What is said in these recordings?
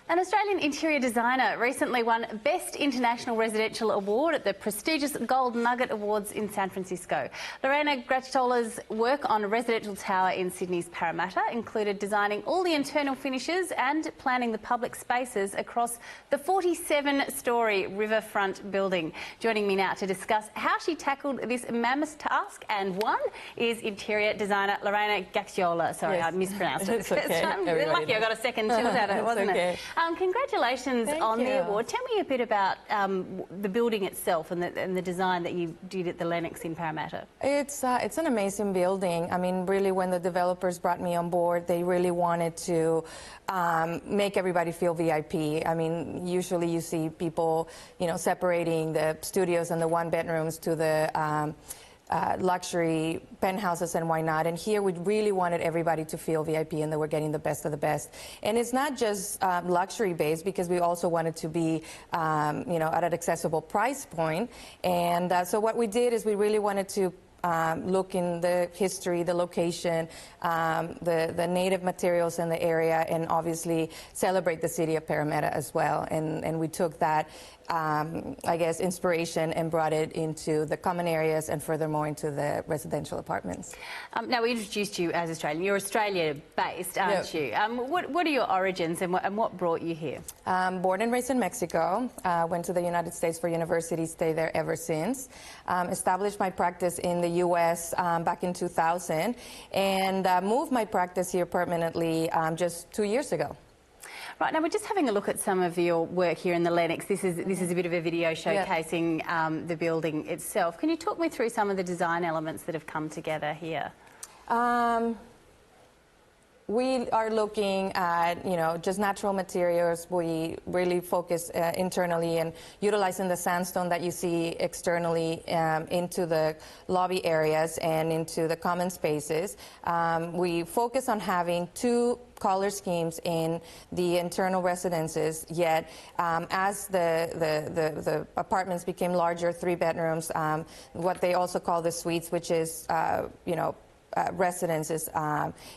An Australian interior designer recently won Best International Residential Award at the prestigious Gold Nugget Awards in San Francisco. Lorena Gaxiola's work on a residential tower in Sydney's Parramatta included designing all the internal finishes and planning the public spaces across the 47-storey riverfront building. Joining me now to discuss how she tackled this mammoth task and won is interior designer Lorena Gaxiola. Sorry, yes. I mispronounced it. It's okay. Lucky I got a second tilt at it, wasn't okay. it? Congratulations on the award. Tell me a bit about the building itself and the design that you did at the Lennox in Parramatta. It's an amazing building. I mean, really, when the developers brought me on board, they really wanted to make everybody feel VIP. I mean, usually you see people, separating the studios and the one-bedrooms to the luxury penthouses and why not. And here we really wanted everybody to feel VIP and that we're getting the best of the best. And it's not just luxury based, because we also wanted to be, at an accessible price point. And so what we did is we really wanted to look in the history, the location, the native materials in the area, and obviously celebrate the city of Parramatta as well. And we took that, inspiration and brought it into the common areas and furthermore into the residential apartments. Now, we introduced you as Australian. You're Australia-based, aren't you? What are your origins and what brought you here? Born and raised in Mexico. Went to the United States for university, stayed there ever since. Established my practice in the U.S. Back in 2000 and moved my practice here permanently just 2 years ago. Right, now we're just having a look at some of your work here in the Lennox. This is a bit of a video showcasing the building itself. Can you talk me through some of the design elements that have come together here? We are looking at, just natural materials. We really focus internally and utilizing the sandstone that you see externally into the lobby areas and into the common spaces. We focus on having two color schemes in the internal residences, yet as the apartments became larger, 3 bedrooms, what they also call the suites, which is, residences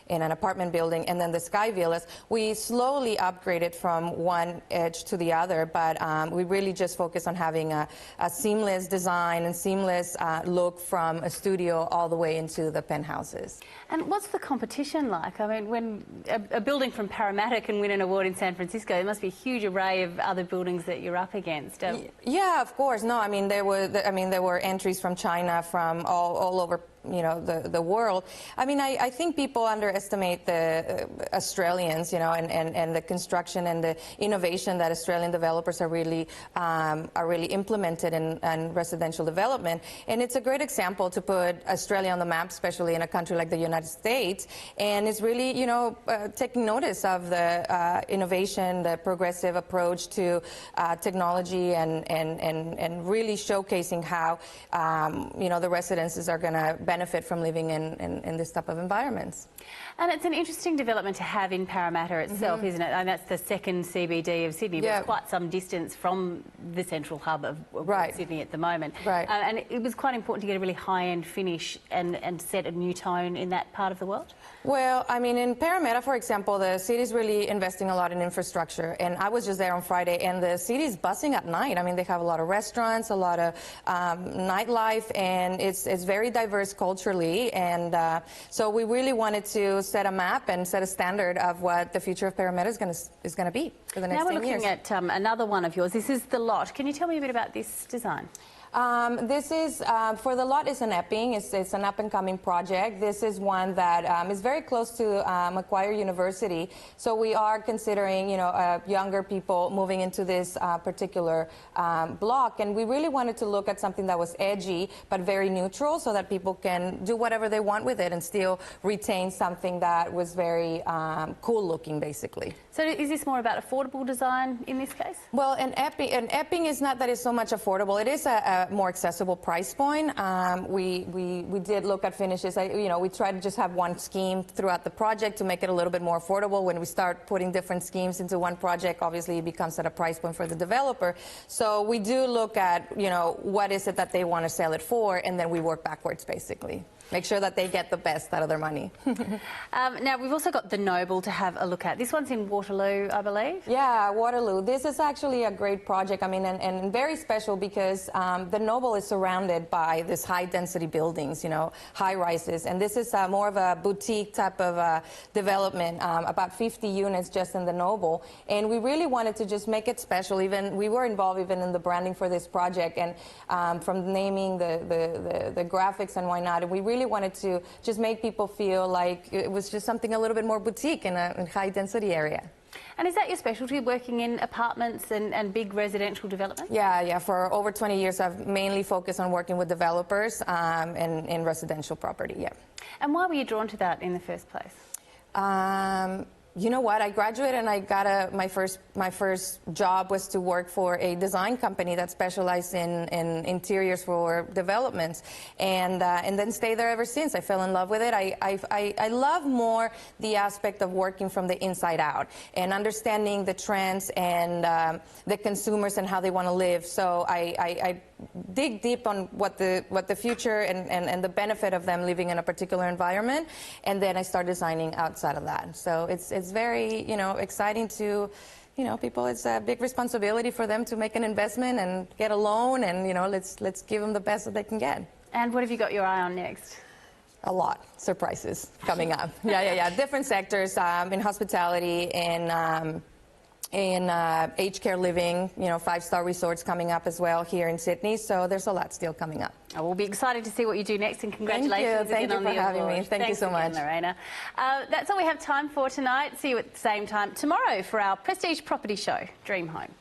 in an apartment building, and then the sky villas. We slowly upgraded from one edge to the other, but we really just focus on having a seamless design and seamless look from a studio all the way into the penthouses. And what's the competition like? I mean, when a building from Parramatta can win an award in San Francisco, there must be a huge array of other buildings that you're up against. Yeah, of course. No, I mean, there were entries from China, from all over the world. I mean, I think people underestimate the Australians, and the construction and the innovation that Australian developers are really implemented in residential development. And it's a great example to put Australia on the map, especially in a country like the United States. And it's really, taking notice of the innovation, the progressive approach to technology, and really showcasing how, the residences are going to benefit from living in this type of environments. And it's an interesting development to have in Parramatta itself, isn't it? And that's the second CBD of Sydney, but it's quite some distance from the central hub of Sydney at the moment. Right. And it was quite important to get a really high-end finish and set a new tone in that part of the world? Well, I mean, in Parramatta, for example, the city's really investing a lot in infrastructure. And I was just there on Friday, and the city's buzzing at night. I mean, they have a lot of restaurants, a lot of nightlife, and it's very diverse culturally. And so we really wanted to set a map and set a standard of what the future of Parramatta is going to be for the next 10 years. Now we're looking at another one of yours. This is The Lot. Can you tell me a bit about this design? This is, for The Lot, is an Epping. It's an up-and-coming project. This is one that is very close to Macquarie University. So we are considering, younger people moving into this particular block. And we really wanted to look at something that was edgy, but very neutral, so that people can do whatever they want with it and still retain something that was very cool-looking, basically. So is this more about affordable design in this case? Well, an Epping is not that it's so much affordable. It is a more accessible price point. We did look at finishes. We tried to just have one scheme throughout the project to make it a little bit more affordable. When we start putting different schemes into one project, obviously it becomes at a price point for the developer. So we do look at, what is it that they want to sell it for, and then we work backwards, basically. make sure that they get the best out of their money. Now, we've also got the Noble to have a look at. This one's in Waterloo, I believe. Yeah, Waterloo. This is actually a great project. I mean, and very special because the Noble is surrounded by this high-density buildings, you know, high-rises. And this is more of a boutique type of development, about 50 units just in the Noble. And we really wanted to just make it special. Even we were involved even in the branding for this project, and from naming the graphics and whatnot. And we really wanted to just make people feel like it was just something a little bit more boutique in a high-density area. And is that your specialty, working in apartments and big residential developments? Yeah. For over 20 years, I've mainly focused on working with developers and in residential property, yeah. And why were you drawn to that in the first place? You know what? I graduated and I got my first job was to work for a design company that specialized in interiors for developments, and then stayed there ever since. I fell in love with it. I love more the aspect of working from the inside out and understanding the trends and the consumers and how they want to live. So I dig deep on what the future and the benefit of them living in a particular environment, and then I start designing outside of that. So it's very, you know, exciting to, you know, people. It's a big responsibility for them to make an investment and get a loan, and, you know, let's give them the best that they can get. And what have you got your eye on next? A lot. Surprises coming up. Yeah. Different sectors, in hospitality and in aged care living, you know, 5-star resorts coming up as well here in Sydney. So there's a lot still coming up. We'll be excited to see what you do next, and congratulations Thank you for having me. Thank you so much, Lorena. That's all we have time for tonight. See you at the same time tomorrow for our Prestige Property Show, Dream Home.